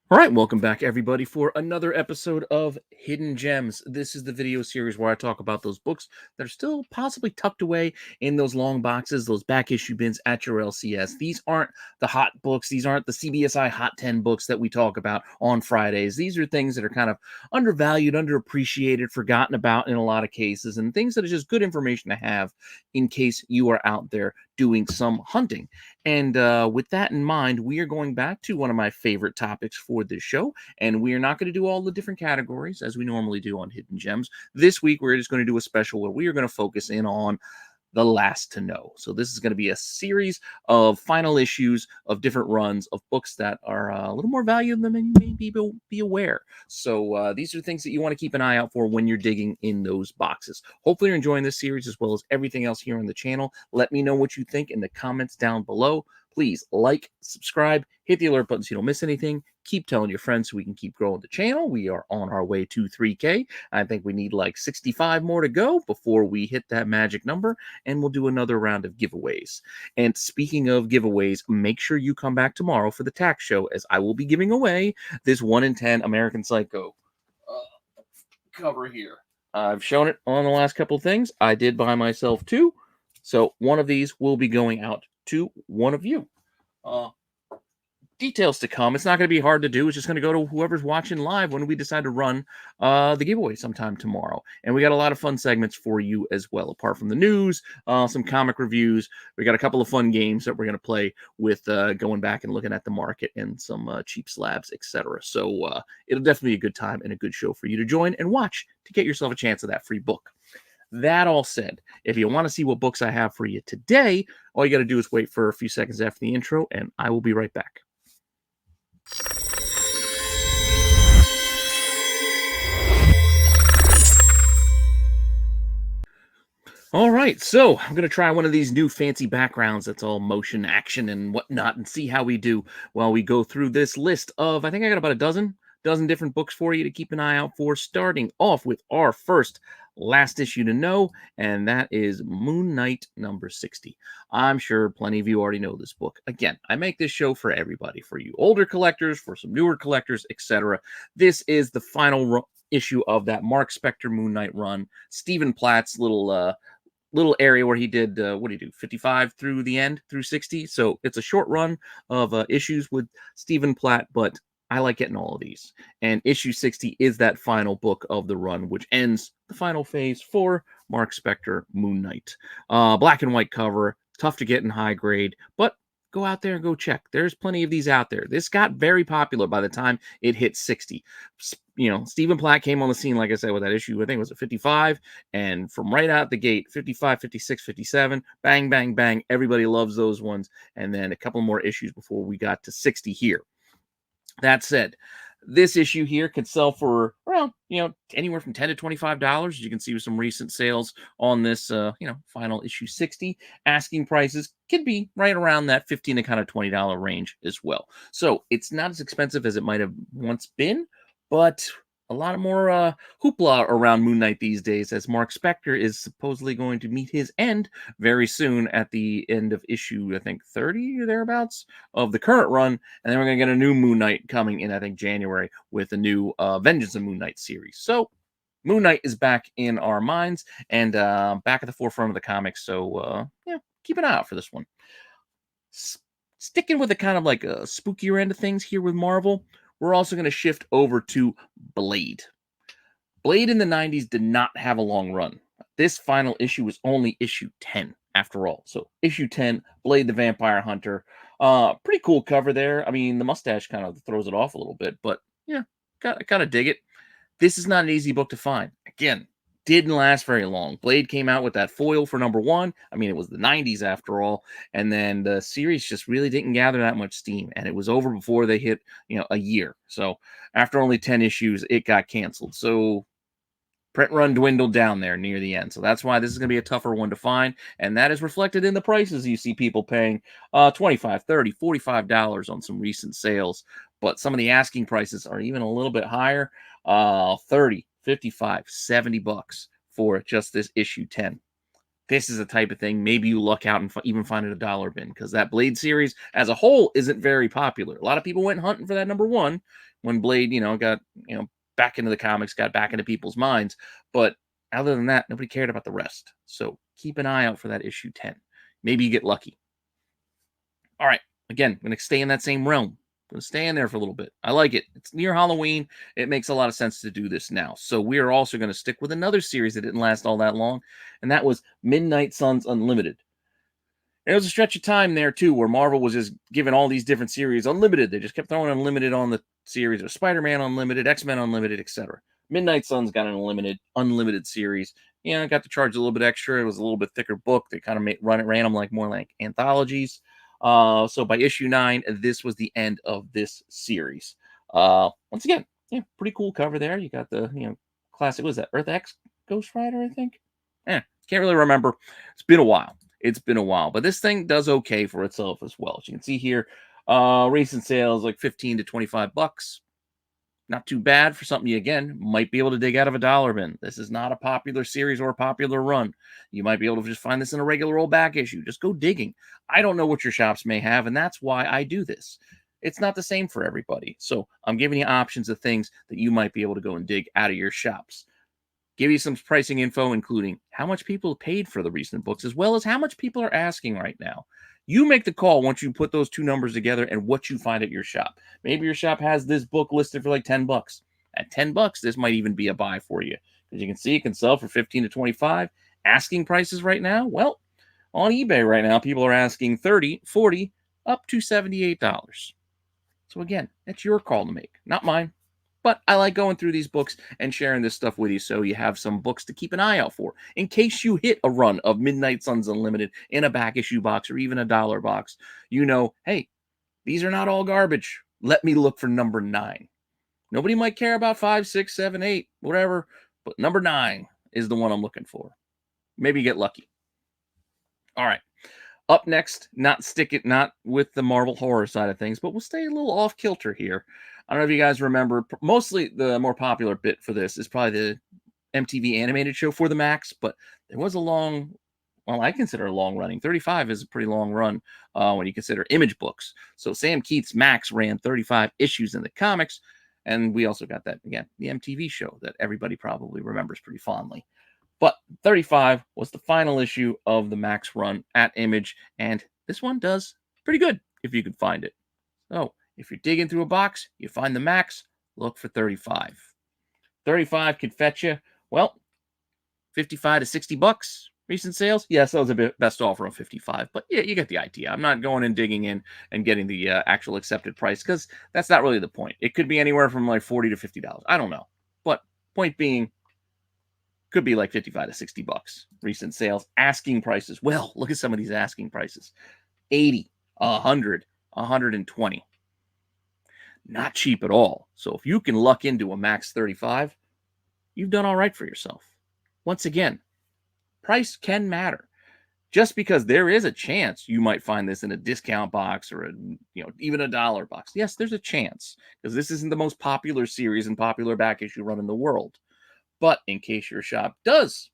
All right, welcome back, everybody, for another episode of Hidden Gems. This is the video series where I talk about those books that are still possibly tucked away in those long boxes, those back issue bins at your LCS. These aren't the hot books. These aren't the CBSI Hot 10 books that we talk about on Fridays. These are things that are kind of undervalued, underappreciated, forgotten about in a lot of cases, and things that are just good information to have in case you are out there doing some hunting. And with that in mind, we are going back to one of my favorite topics for this show. And we are not going to do all the different categories as we normally do on Hidden Gems. This week, we're just going to do a special where we are going to focus in on the last to know. So this is going to be a series of final issues of different runs of books that are a little more valuable than you may be aware. So these are things that you want to keep an eye out for when you're digging in those boxes. Hopefully you're enjoying this series as well as everything else here on the channel. Let me know what you think in the comments down below. Please like, subscribe, hit the alert button so you don't miss anything. Keep telling your friends so we can keep growing the channel. We are on our way to 3K. I think we need like 65 more to go before we hit that magic number, and we'll do another round of giveaways. And speaking of giveaways, make sure you come back tomorrow for the tax show, as I will be giving away this 1 in 10 American Psycho cover here. I've shown it on the last couple of things. I did buy myself two, so one of these will be going out to one of you. Details to come. It's not going to be hard to do. It's just going to go to whoever's watching live when we decide to run the giveaway sometime tomorrow. And we got a lot of fun segments for you as well. Apart from the news, some comic reviews, we got a couple of fun games that we're going to play with going back and looking at the market and some cheap slabs, etc. So it'll definitely be a good time and a good show for you to join and watch to get yourself a chance of that free book. That all said, if you want to see what books I have for you today, all you got to do is wait for a few seconds after the intro, and I will be right back. All right, so I'm going to try one of these new fancy backgrounds that's all motion, action, and whatnot, and see how we do while we go through this list of, I think I got about a dozen different books for you to keep an eye out for, starting off with our first last issue to know, and that is Moon Knight number 60. I'm sure plenty of you already know this book. Again, I make this show for everybody, for you older collectors, for some newer collectors, etc. This is the final issue of that Mark Spector Moon Knight run. Stephen Platt's little area where he did what did he do, 55 through the end, through 60. So it's a short run of issues with Stephen Platt, but I like getting all of these. And issue 60 is that final book of the run, which ends the final phase for Mark Spector Moon Knight. Black and white cover, tough to get in high grade, but go out there and go check. There's plenty of these out there. This got very popular by the time it hit 60. You know, Stephen Platt came on the scene, like I said, with that issue, I think it was at 55, and from right out the gate, 55, 56, 57, bang, bang, bang, everybody loves those ones, and then a couple more issues before we got to 60 here. That said, this issue here could sell for around, anywhere from $10 to $25. As you can see with some recent sales on this, final issue 60. Asking prices could be right around that $15 to kind of $20 range as well. So it's not as expensive as it might have once been, but a lot more hoopla around Moon Knight these days, as Mark Spector is supposedly going to meet his end very soon at the end of issue, I think, 30 or thereabouts of the current run. And then we're going to get a new Moon Knight coming in, I think, January with a new Vengeance of Moon Knight series. So Moon Knight is back in our minds and back at the forefront of the comics. So, keep an eye out for this one. Sticking with the kind of like a spookier end of things here with Marvel, we're also going to shift over to Blade. Blade in the 90s did not have a long run. This final issue was only issue 10 after all. So issue 10, Blade the Vampire Hunter. Pretty cool cover there. I mean, the mustache kind of throws it off a little bit, but yeah, kind of dig it. This is not an easy book to find. Again, didn't last very long. Blade came out with that foil for number 1. I mean, it was the 90s after all. And then the series just really didn't gather that much steam. And it was over before they hit, a year. So after only 10 issues, it got canceled. So print run dwindled down there near the end. So that's why this is going to be a tougher one to find. And that is reflected in the prices. You see people paying $25, $30, $45 on some recent sales. But some of the asking prices are even a little bit higher. 30, 55, $70 for just this issue 10. this is a type of thing. Maybe you luck out and even find it a dollar bin, because that Blade series as a whole isn't very popular. A lot of people went hunting for that number one when Blade, got, back into the comics, got back into people's minds. But other than that, nobody cared about the rest. So keep an eye out for that issue 10. Maybe you get lucky. All right. Again, I'm going to stay in that same realm. I'm going to stay in there for a little bit. I like it. It's near Halloween. It makes a lot of sense to do this now. So we are also going to stick with another series that didn't last all that long, and that was Midnight Suns Unlimited. And there was a stretch of time there, too, where Marvel was just giving all these different series unlimited. They just kept throwing unlimited on the series. It was Spider-Man Unlimited, X-Men Unlimited, etc. Midnight Suns got an unlimited series. Yeah, got to charge a little bit extra. It was a little bit thicker book. They kind of ran them like more like anthologies. So by issue 9, this was the end of this series. Once again, yeah, pretty cool cover there. You got the classic. What was that? Earth X Ghost Rider, I think. Can't really remember. It's been a while. But this thing does okay for itself as well. As you can see here, recent sales like 15 to 25 bucks. Not too bad for something you, again, might be able to dig out of a dollar bin. This is not a popular series or a popular run. You might be able to just find this in a regular old back issue. Just go digging. I don't know what your shops may have, and that's why I do this. It's not the same for everybody. So I'm giving you options of things that you might be able to go and dig out of your shops. Give you some pricing info, including how much people paid for the recent books, as well as how much people are asking right now. You make the call once you put those two numbers together and what you find at your shop. Maybe your shop has this book listed for like 10 bucks. At 10 bucks, this might even be a buy for you. Because you can see it can sell for 15 to 25. Asking prices right now, well, on eBay right now, people are asking 30, 40, up to $78. So again, that's your call to make, not mine. But I like going through these books and sharing this stuff with you so you have some books to keep an eye out for. In case you hit a run of Midnight Suns Unlimited in a back issue box or even a dollar box, hey, these are not all garbage. Let me look for number 9. Nobody might care about 5, 6, 7, 8, whatever, but number 9 is the one I'm looking for. Maybe get lucky. All right. Up next, not with the Marvel horror side of things, but we'll stay a little off kilter here. I don't know if you guys remember, mostly the more popular bit for this is probably the MTV animated show for the Max, but there was I consider a long running. 35 is a pretty long run when you consider Image books. So Sam Keith's Max ran 35 issues in the comics, and we also got that, again, the MTV show that everybody probably remembers pretty fondly. But 35 was the final issue of the Max run at Image, and this one does pretty good if you could find it. So if you're digging through a box, you find the Max, look for 35. 35 could fetch you, well, 55 to 60 bucks. Recent sales, yes, that was a bit best offer on 55, but yeah, you get the idea. I'm not going and digging in and getting the actual accepted price, because that's not really the point. It could be anywhere from like $40 to $50. I don't know, but point being, could be like 55 to 60 bucks. Recent sales, asking prices. Well, look at some of these asking prices. 80, 100, 120. Not cheap at all. So if you can luck into a Max 35, you've done all right for yourself. Once again, price can matter. Just because there is a chance you might find this in a discount box or even a dollar box. Yes, there's a chance, because this isn't the most popular series and popular back issue run in the world. But in case your shop does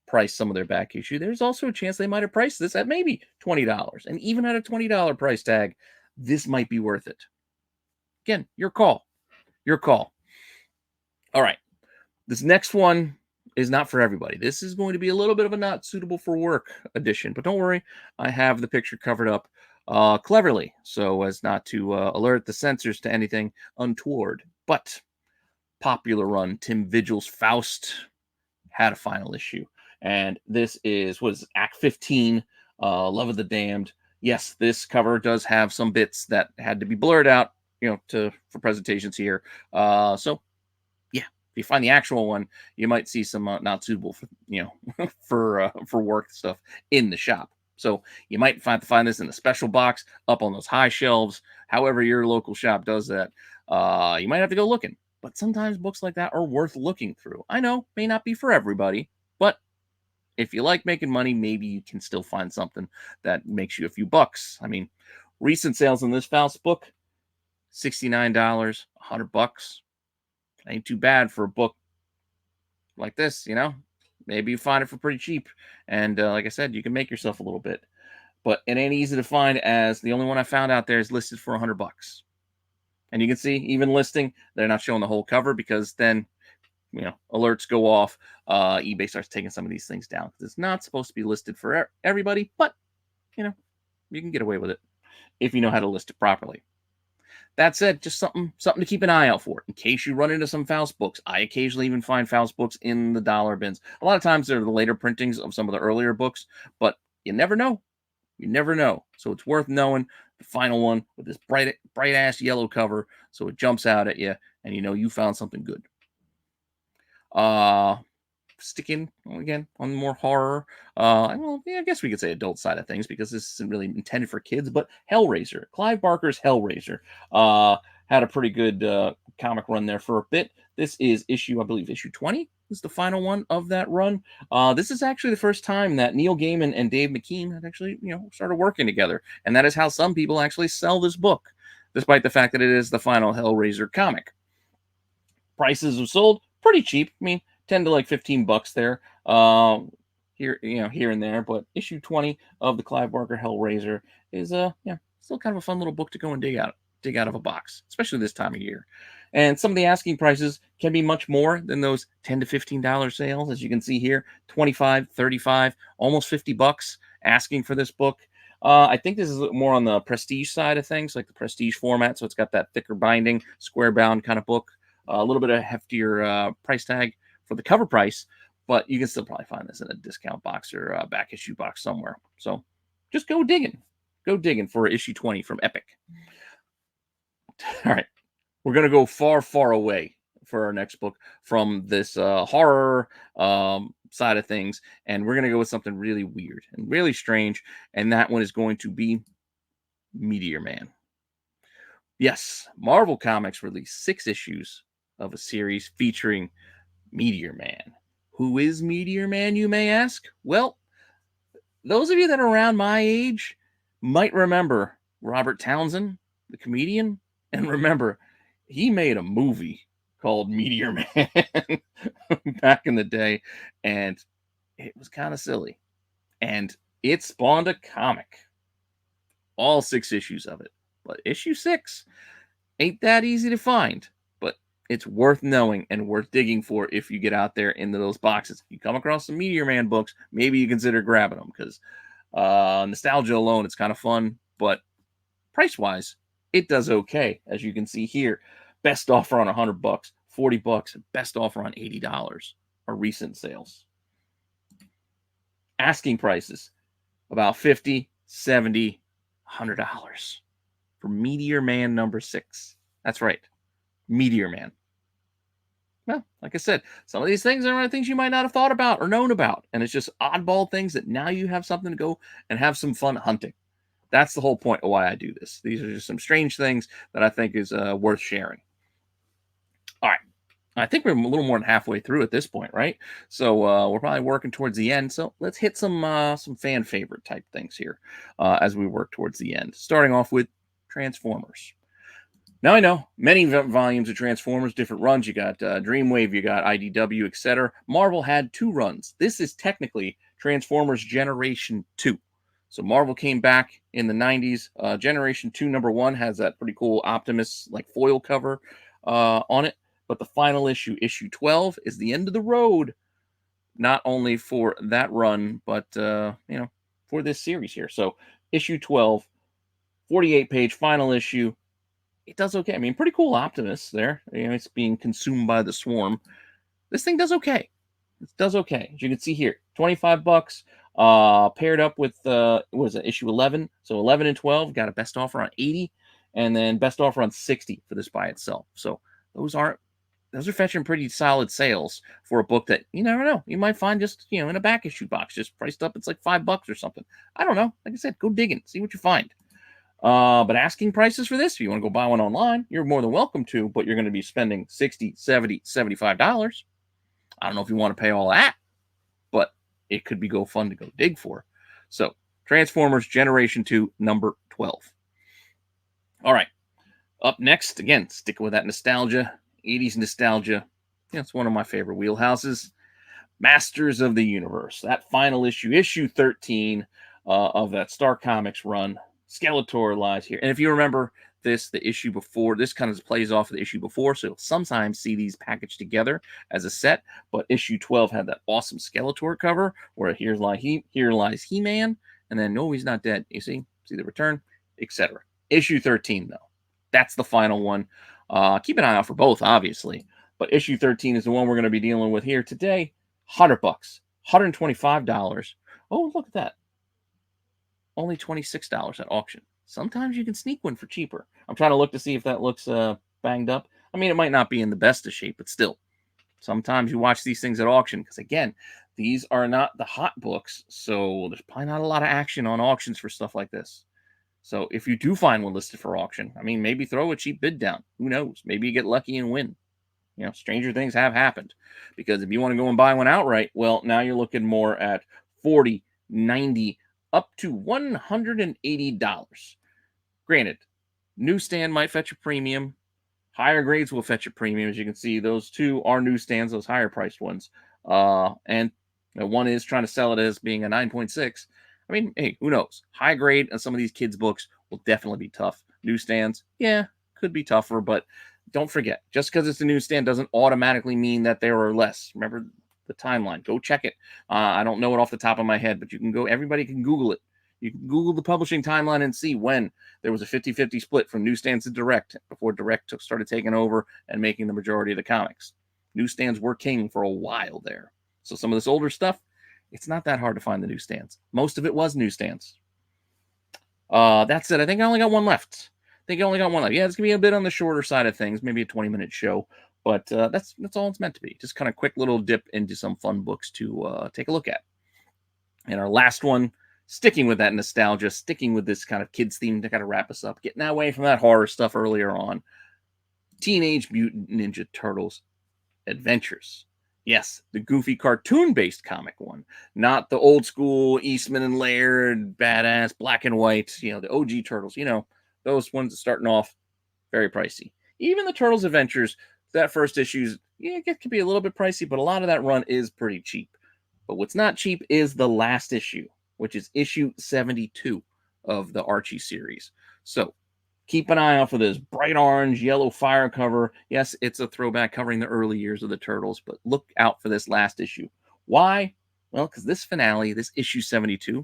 price some of their back issue, there's also a chance they might have priced this at maybe $20. And even at a $20 price tag, this might be worth it. Again, your call. Your call. All right. This next one is not for everybody. This is going to be a little bit of a not suitable for work edition. But don't worry, I have the picture covered up cleverly so as not to alert the censors to anything untoward. But popular run, Tim Vigil's Faust had a final issue, and this is Act 15, Love of the Damned. Yes, this cover does have some bits that had to be blurred out, for presentations here. So yeah, if you find the actual one, you might see some not suitable for for work stuff in the shop. So you might find this in a special box up on those high shelves. However your local shop does that, you might have to go looking. But sometimes books like that are worth looking through. I know, may not be for everybody, but if you like making money, maybe you can still find something that makes you a few bucks. I mean, recent sales in this Faust book, $69, $100. Ain't too bad for a book like this, maybe you find it for pretty cheap. And like I said, you can make yourself a little bit. But it ain't easy to find, as the only one I found out there is listed for $100. And you can see, even listing, they're not showing the whole cover, because then, alerts go off. eBay starts taking some of these things down, because it's not supposed to be listed for everybody, but you know, you can get away with it if you know how to list it properly. That said, just something to keep an eye out for in case you run into some Faust books. I occasionally even find Faust books in the dollar bins. A lot of times they're the later printings of some of the earlier books, but you never know. You never know. So it's worth knowing the final one with this bright ass yellow cover, so it jumps out at you and you know you found something good. Sticking again on more horror. Well, yeah, I guess we could say adult side of things, because this isn't really intended for kids. But Hellraiser, Clive Barker's Hellraiser, had a pretty good comic run there for a bit. This is I believe issue 20 is the final one of that run. This is actually the first time that Neil Gaiman and Dave McKean had actually, started working together, and that is how some people actually sell this book, despite the fact that it is the final Hellraiser comic. Prices have sold pretty cheap. I mean, 10 to like $15 there. Here and there, but issue 20 of the Clive Barker Hellraiser is still kind of a fun little book to go and dig out of a box, especially this time of year. And some of the asking prices can be much more than those $10 to $15 sales, as you can see here. 25, 35, almost $50 asking for this book. I think this is more on the prestige side of things, like the prestige format, so it's got that thicker binding, square bound kind of book. A little bit of heftier price tag for the cover price, but you can still probably find this in a discount box or back issue box somewhere. So just go digging. Go digging for issue 20 from Epic. All right. We're going to go far, far away for our next book from this horror side of things. And we're going to go with something really weird and really strange. And that one is going to be Meteor Man. Yes, Marvel Comics released 6 issues of a series featuring Meteor Man. Who is Meteor Man, you may ask? Well, those of you that are around my age might remember Robert Townsend, the comedian, and remember he made a movie called Meteor Man back in the day, and it was kind of silly. And it spawned a comic. All 6 issues of it. But issue 6 ain't that easy to find. It's worth knowing and worth digging for if you get out there into those boxes. If you come across some Meteor Man books, maybe you consider grabbing them, because nostalgia alone, it's kind of fun, but price-wise, it does okay. As you can see here, best offer on $100, $40, best offer on $80 are recent sales. Asking prices, about $50, $70, $100 for Meteor Man number 6. That's right, Meteor Man. Well, like I said, some of these things are things you might not have thought about or known about. And it's just oddball things that now you have something to go and have some fun hunting. That's the whole point of why I do this. These are just some strange things that I think is worth sharing. All right. I think we're a little more than halfway through at this point, right? So we're probably working towards the end. So let's hit some fan favorite type things here as we work towards the end. Starting off with Transformers. Now I know many volumes of Transformers, different runs. You got Dreamwave, you got IDW, etc. Marvel had 2 runs. This is technically Transformers Generation 2. So Marvel came back in the 90s. Generation 2 number 1 has that pretty cool Optimus like foil cover on it. But the final issue, issue 12, is the end of the road. Not only for that run, but for this series here. So issue 12, 48-page final issue. It does okay. I mean, pretty cool Optimus there. It's being consumed by the swarm. This thing does okay. It does okay. As you can see here, $25. Paired up with what was it, issue 11? So 11 and 12 got a best offer on 80, and then best offer on 60 for this by itself. So those are fetching pretty solid sales for a book that you never know. You might find just in a back issue box, just priced up. It's like $5 or something. I don't know. Like I said, go digging, see what you find. But asking prices for this, if you want to go buy one online, you're more than welcome to, but you're going to be spending $60, $70, $75. I don't know if you want to pay all that, but it could be fun to go dig for. So, Transformers Generation 2, number 12. All right. Up next, again, sticking with that nostalgia, 80s nostalgia. It's one of my favorite wheelhouses. Masters of the Universe, that final issue, issue 13 of that Star Comics run. Skeletor lies here. And if you remember this, the issue before, this kind of plays off of the issue before, so you'll sometimes see these packaged together as a set. But issue 12 had that awesome Skeletor cover where here lies He-Man, and then no, he's not dead. You see the return, etc. Issue 13, though, that's the final one. Keep an eye out for both, obviously. But issue 13 is the one we're going to be dealing with here today. $100, $125. Oh, look at that. Only $26 at auction. Sometimes you can sneak one for cheaper. I'm trying to look to see if that looks banged up. I mean, it might not be in the best of shape, but still. Sometimes you watch these things at auction because, again, these are not the hot books, so there's probably not a lot of action on auctions for stuff like this. So if you do find one listed for auction, I mean, maybe throw a cheap bid down. Who knows? Maybe you get lucky and win. You know, stranger things have happened. Because if you want to go and buy one outright, well, now you're looking more at $40, $90, up to $180. Granted, newsstand might fetch a premium. Higher grades will fetch a premium. As you can see, those two are newsstands, those higher priced ones. And one is trying to sell it as being a 9.6. I mean, hey, who knows? High grade and some of these kids' books will definitely be tough. Newsstands, yeah, could be tougher, but don't forget, just because it's a newsstand doesn't automatically mean that there are less. Remember the timeline. Go check it. I don't know it off the top of my head, but you can go, everybody can Google it. You can Google the publishing timeline and see when there was a 50-50 split from newsstands to direct before direct started taking over and making the majority of the comics. Newsstands were king for a while there. So some of this older stuff, it's not that hard to find the newsstands. Most of it was newsstands. That said, I think I only got one left. Yeah, it's going to be a bit on the shorter side of things, maybe a 20-minute show. But that's all it's meant to be. Just kind of quick little dip into some fun books to take a look at. And our last one, sticking with that nostalgia, sticking with this kind of kids theme to kind of wrap us up, getting away from that horror stuff earlier on. Teenage Mutant Ninja Turtles Adventures. Yes, the goofy cartoon-based comic one, not the old school Eastman and Laird, badass, black and white, the OG Turtles, those ones starting off very pricey. Even the Turtles Adventures, that first issue, it can be a little bit pricey, but a lot of that run is pretty cheap. But what's not cheap is the last issue, which is issue 72 of the Archie series. So keep an eye out for this bright orange, yellow fire cover. Yes, it's a throwback covering the early years of the Turtles, but look out for this last issue. Why? Well, because this finale, this issue 72,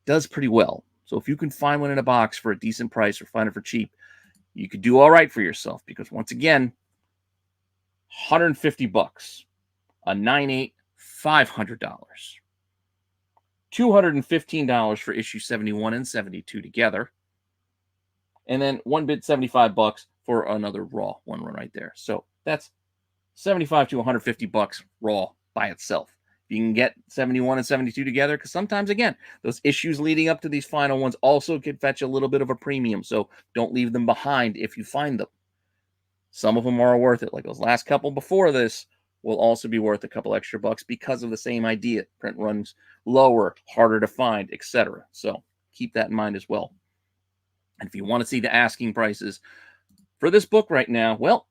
does pretty well. So if you can find one in a box for a decent price or find it for cheap, you could do all right for yourself. Because once again, $150, a 9.8, $500. $215 for issue 71 and 72 together. And then one bid, $75 for another raw one right there. So that's $75 to $150 raw by itself. If you can get 71 and 72 together, because sometimes, again, those issues leading up to these final ones also could fetch a little bit of a premium. So don't leave them behind if you find them. Some of them are worth it. Like those last couple before this will also be worth a couple extra bucks because of the same idea. Print runs lower, harder to find, etc. So keep that in mind as well. And if you want to see the asking prices for this book right now, well,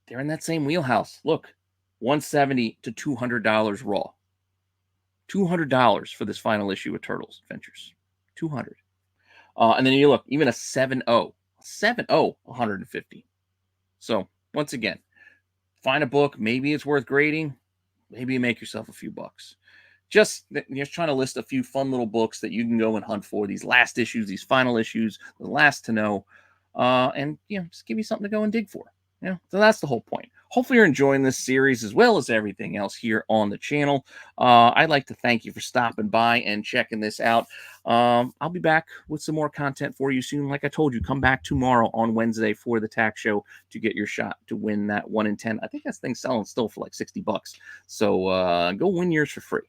they're in that same wheelhouse. Look, $170 to $200 raw. $200 for this final issue of Turtles Adventures. $200. And then you look, even a 7.0. 7.0, $150. So, once again, find a book. Maybe it's worth grading. Maybe you make yourself a few bucks. Just trying to list a few fun little books that you can go and hunt for. These last issues, these final issues, the last to know. And, just give you something to go and dig for. So that's the whole point. Hopefully you're enjoying this series as well as everything else here on the channel. I'd like to thank you for stopping by and checking this out. I'll be back with some more content for you soon. Like I told you, come back tomorrow on Wednesday for the tax show to get your shot to win that 1 in 10. I think that thing's selling still for like $60. So go win yours for free.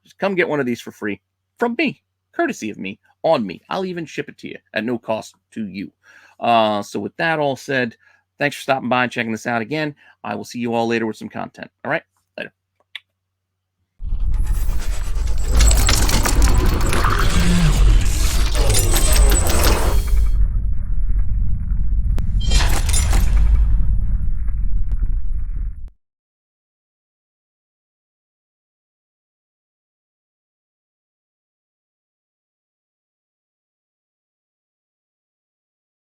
Just come get one of these for free from me, courtesy of me, on me. I'll even ship it to you at no cost to you. So with that all said, thanks for stopping by and checking this out again. I will see you all later with some content. All right.